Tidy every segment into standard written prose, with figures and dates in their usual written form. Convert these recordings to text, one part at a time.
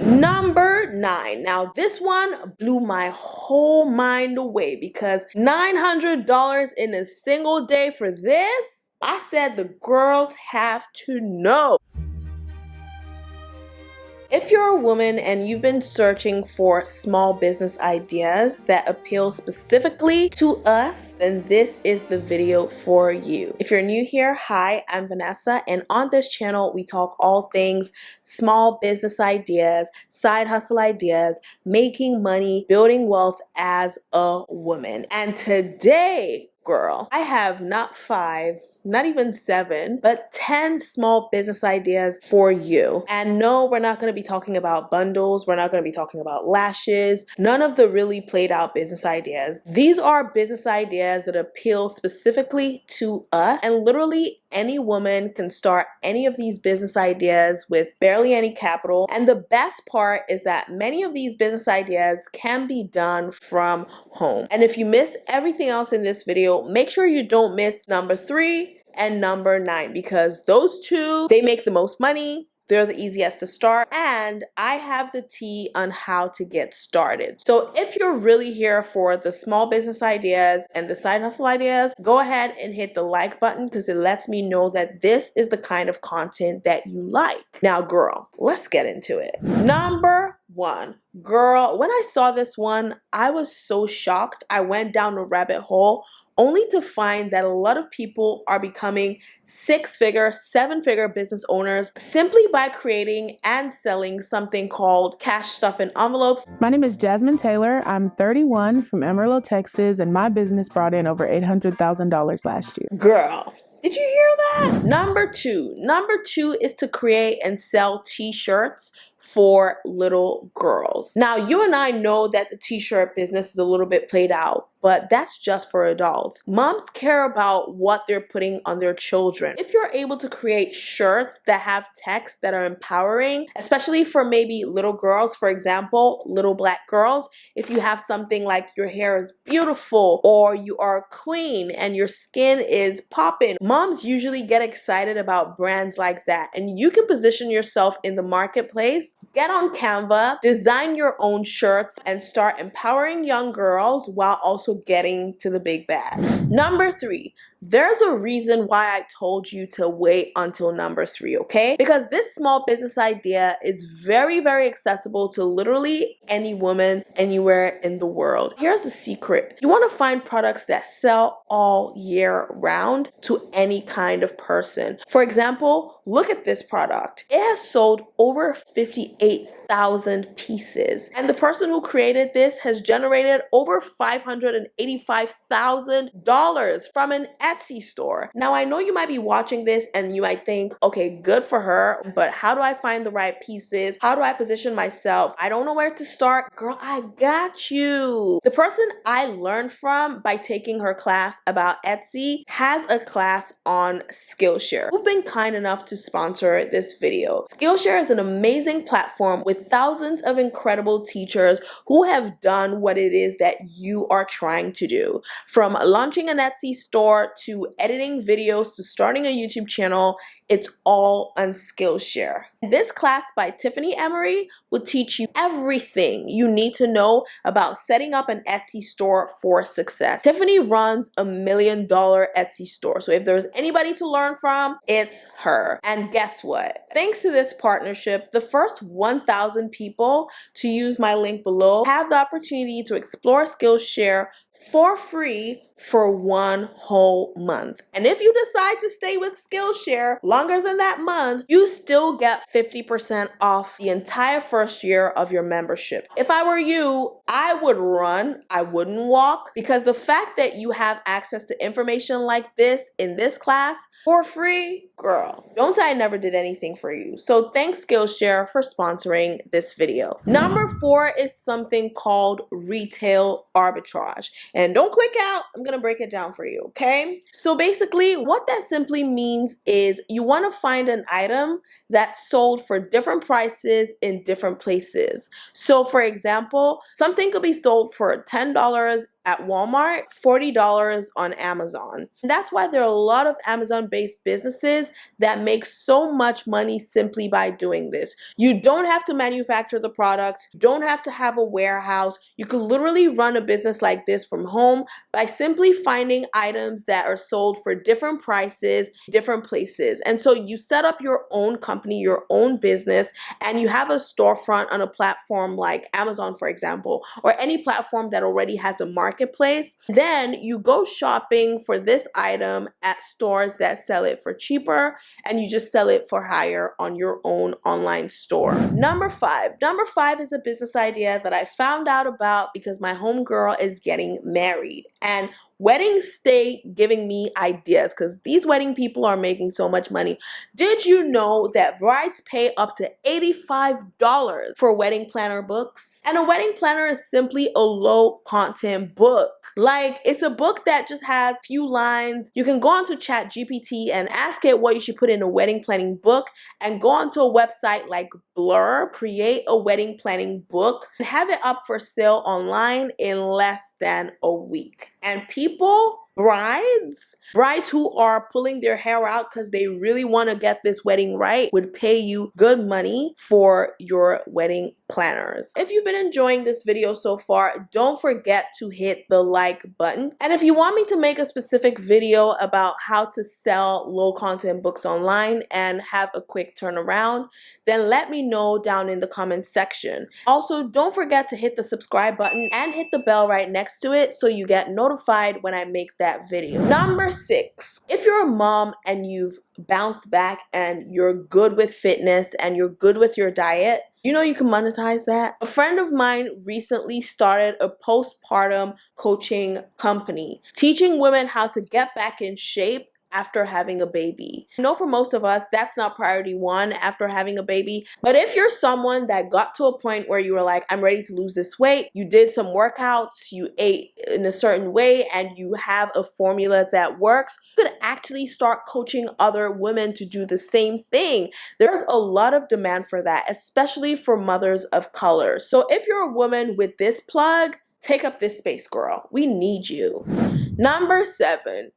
Number 9. Now this one blew my whole mind away because $900 in a single day for this? I said the girls have to know. If you're a woman and you've been searching for small business ideas that appeal specifically to us, then this is the video for you. If you're new here, hi, I'm Vanessa, and on this channel, we talk all things small business ideas, side hustle ideas, making money, building wealth as a woman. And today, girl, I have not 5, not even 7, but 10 small business ideas for you. And no, we're not going to be talking about bundles. We're not going to be talking about lashes. None of the really played out business ideas. These are business ideas that appeal specifically to us, and literally any woman can start any of these business ideas with barely any capital. And the best part is that many of these business ideas can be done from home. And if you miss everything else in this video, make sure you don't miss number 3 and number 9, because those two, they make the most money. They're the easiest to start, and I have the tea on how to get started. So if you're really here for the small business ideas and the side hustle ideas, go ahead and hit the like button because it lets me know that this is the kind of content that you like. Now, girl, let's get into it. Number 1. Girl, when I saw this one, I was so shocked. I went down a rabbit hole only to find that a lot of people are becoming 6-figure, 7-figure business owners simply by creating and selling something called cash stuffing envelopes. My name is Jasmine Taylor. I'm 31 from Amarillo, Texas, and my business brought in over $800,000 last year. Girl, did you hear that? Number 2. Number 2 is to create and sell t-shirts for little girls. Now, you and I know that the t-shirt business is a little bit played out, but that's just for adults. Moms care about what they're putting on their children. If you're able to create shirts that have text that are empowering, especially for maybe little girls, for example, little black girls, if you have something like your hair is beautiful or you are a queen and your skin is popping, moms usually get excited about brands like that. And you can position yourself in the marketplace, get on Canva, design your own shirts, and start empowering young girls while also getting to the big bag. Number 3, there's a reason why I told you to wait until number 3, okay? Because this small business idea is very, very accessible to literally any woman anywhere in the world. Here's the secret. You want to find products that sell all year round to any kind of person. For example, look at this product. It has sold over 58,000 pieces. And the person who created this has generated over $585,000 from an Etsy store. Now, I know you might be watching this and you might think, okay, good for her, but how do I find the right pieces? How do I position myself? I don't know where to start. Girl, I got you. The person I learned from by taking her class about Etsy has a class on Skillshare, who've been kind enough to sponsor this video. Skillshare is an amazing platform with thousands of incredible teachers who have done what it is that you are trying to do. From launching an Etsy store to editing videos to starting a YouTube channel, it's all on Skillshare. This class by Tiffany Emery will teach you everything you need to know about setting up an Etsy store for success. Tiffany runs a $1 million Etsy store, so if there's anybody to learn from, it's her. And guess what? Thanks to this partnership, the first 1,000 people to use my link below have the opportunity to explore Skillshare for free for 1 whole month. And if you decide to stay with Skillshare longer than that month, you still get 50% off the entire first year of your membership. If I were you, I would run, I wouldn't walk, because the fact that you have access to information like this in this class for free, girl, don't say I never did anything for you. So thanks Skillshare for sponsoring this video. Number 4 is something called retail arbitrage. And don't click out, I'm gonna break it down for you, okay? So basically, what that simply means is you wanna find an item that's sold for different prices in different places. So for example, something could be sold for $10 at Walmart, $40 on Amazon. And that's why there are a lot of Amazon-based businesses that make so much money simply by doing this. You don't have to manufacture the products, don't have to have a warehouse. You could literally run a business like this from home by simply finding items that are sold for different prices, different places. And so you set up your own company, your own business, and you have a storefront on a platform like Amazon, for example, or any platform that already has a marketplace. Then you go shopping for this item at stores that sell it for cheaper, and you just sell it for higher on your own online store. Number five is a business idea that I found out about because my homegirl is getting married. And weddings stay giving me ideas because these wedding people are making so much money. Did you know that brides pay up to $85 for wedding planner books? And a wedding planner is simply a low content book. Like, it's a book that just has few lines. You can go onto ChatGPT and ask it what you should put in a wedding planning book, and go onto a website like Blur, create a wedding planning book, and have it up for sale online in less than a week. And people, brides who are pulling their hair out because they really want to get this wedding right, would pay you good money for your wedding planners. If you've been enjoying this video so far, don't forget to hit the like button. And if you want me to make a specific video about how to sell low content books online and have a quick turnaround, then let me know down in the comments section. Also, don't forget to hit the subscribe button and hit the bell right next to it so you get notified when I make that video. Number 6, if you're a mom and you've bounced back and you're good with fitness and you're good with your diet, you know you can monetize that. A friend of mine recently started a postpartum coaching company, teaching women how to get back in shape after having a baby. I know for most of us, that's not priority one after having a baby. But if you're someone that got to a point where you were like, I'm ready to lose this weight, you did some workouts, you ate in a certain way, and you have a formula that works, you could actually start coaching other women to do the same thing. There's a lot of demand for that, especially for mothers of color. So if you're a woman with this plug, take up this space, girl. We need you. Number 7.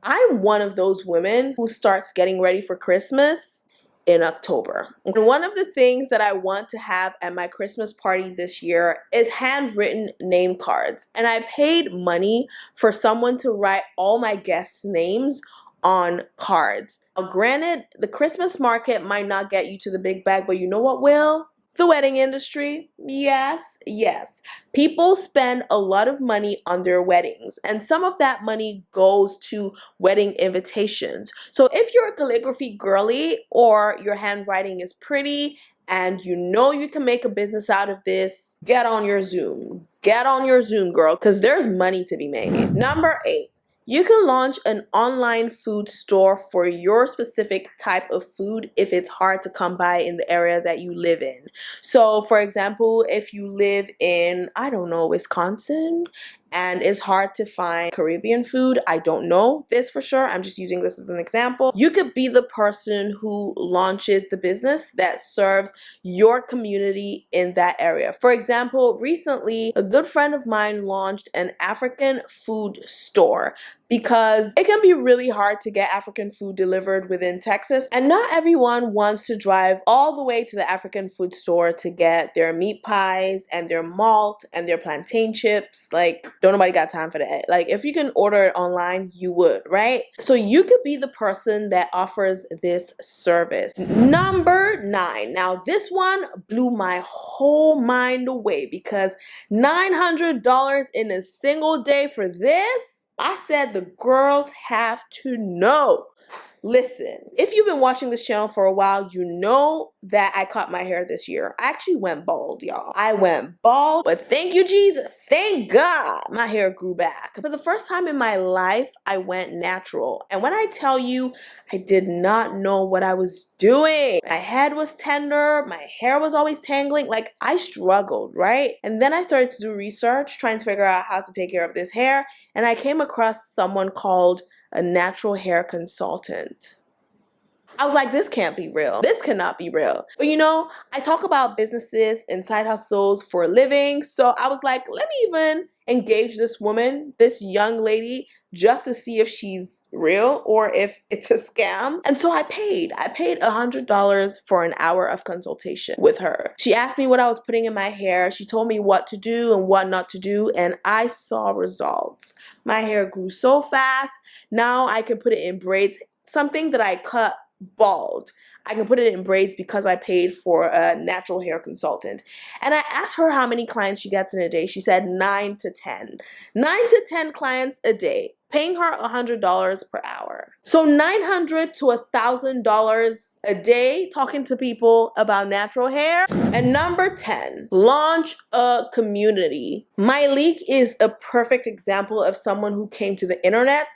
I'm one of those women who starts getting ready for Christmas in October. And one of the things that I want to have at my Christmas party this year is handwritten name cards. And I paid money for someone to write all my guests' names on cards. Now, granted, the Christmas market might not get you to the big bag, but you know what will? The wedding industry. Yes. People spend a lot of money on their weddings, and some of that money goes to wedding invitations. So if you're a calligraphy girly or your handwriting is pretty and you know you can make a business out of this, get on your Zoom. Get on your Zoom, girl, because there's money to be made. Number 8. You can launch an online food store for your specific type of food if it's hard to come by in the area that you live in. So, for example, if you live in, I don't know, Wisconsin, and it's hard to find Caribbean food, I don't know this for sure, I'm just using this as an example, you could be the person who launches the business that serves your community in that area. For example, recently, a good friend of mine launched an African food store because it can be really hard to get African food delivered within Texas, and not everyone wants to drive all the way to the African food store to get their meat pies and their malt and their plantain chips. Like, don't nobody got time for that. Like, if you can order it online, you would, right? So you could be the person that offers this service. Number 9. Now, this one blew my whole mind away because $900 in a single day for this? I said the girls have to know. Listen, if you've been watching this channel for a while, you know that I cut my hair this year. I actually went bald, y'all. I went bald, but thank you, Jesus. Thank God my hair grew back. For the first time in my life, I went natural. And when I tell you, I did not know what I was doing. My head was tender. My hair was always tangling. Like, I struggled, right? And then I started to do research, trying to figure out how to take care of this hair. And I came across someone called a natural hair consultant. I was like, this can't be real. This cannot be real. But you know, I talk about businesses and side hustles for a living. So I was like, let me even engage this woman, this young lady, just to see if she's real or if it's a scam. And so I paid $100 for an hour of consultation with her. She asked me what I was putting in my hair. She told me what to do and what not to do, and I saw results. My hair grew so fast. Now I can put it in braids, something that I cut bald. I can put it in braids because I paid for a natural hair consultant. And I asked her how many clients she gets in a day. She said 9 to 10. 9 to 10 clients a day, paying her $100 per hour. So $900 to $1,000 a day talking to people about natural hair. And number 10, launch a community. Myleik is a perfect example of someone who came to the internet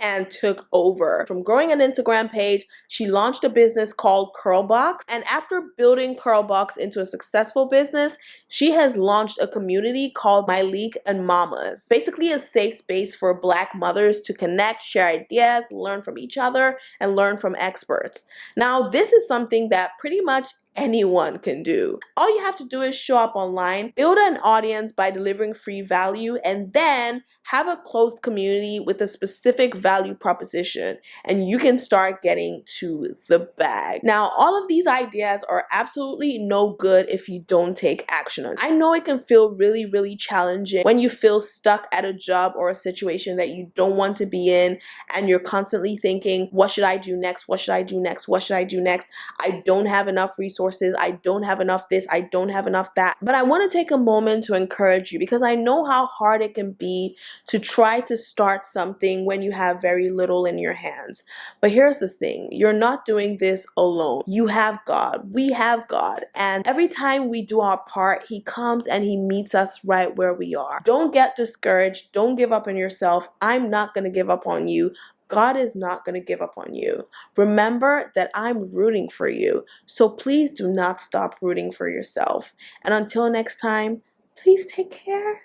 and took over. From growing an Instagram page, she launched a business called Curlbox. And after building Curlbox into a successful business, she has launched a community called Myleik and Mamas. Basically a safe space for Black mothers to connect, share ideas, learn from each other, and learn from experts. Now, this is something that pretty much anyone can do. All you have to do is show up online, build an audience by delivering free value, and then have a closed community with a specific value proposition, and you can start getting to the bag. Now, all of these ideas are absolutely no good if you don't take action on it. I know it can feel really, really challenging when you feel stuck at a job or a situation that you don't want to be in, and you're constantly thinking, what should I do next? What should I do next? What should I do next? I don't have enough resources. I don't have enough this. I don't have enough that. But I want to take a moment to encourage you, because I know how hard it can be to try to start something when you have very little in your hands. But here's the thing, you're not doing this alone. You have God. We have God. And every time we do our part, He comes and He meets us right where we are. Don't get discouraged. Don't give up on yourself. I'm not going to give up on you. God is not going to give up on you. Remember that I'm rooting for you. So please do not stop rooting for yourself. And until next time, please take care.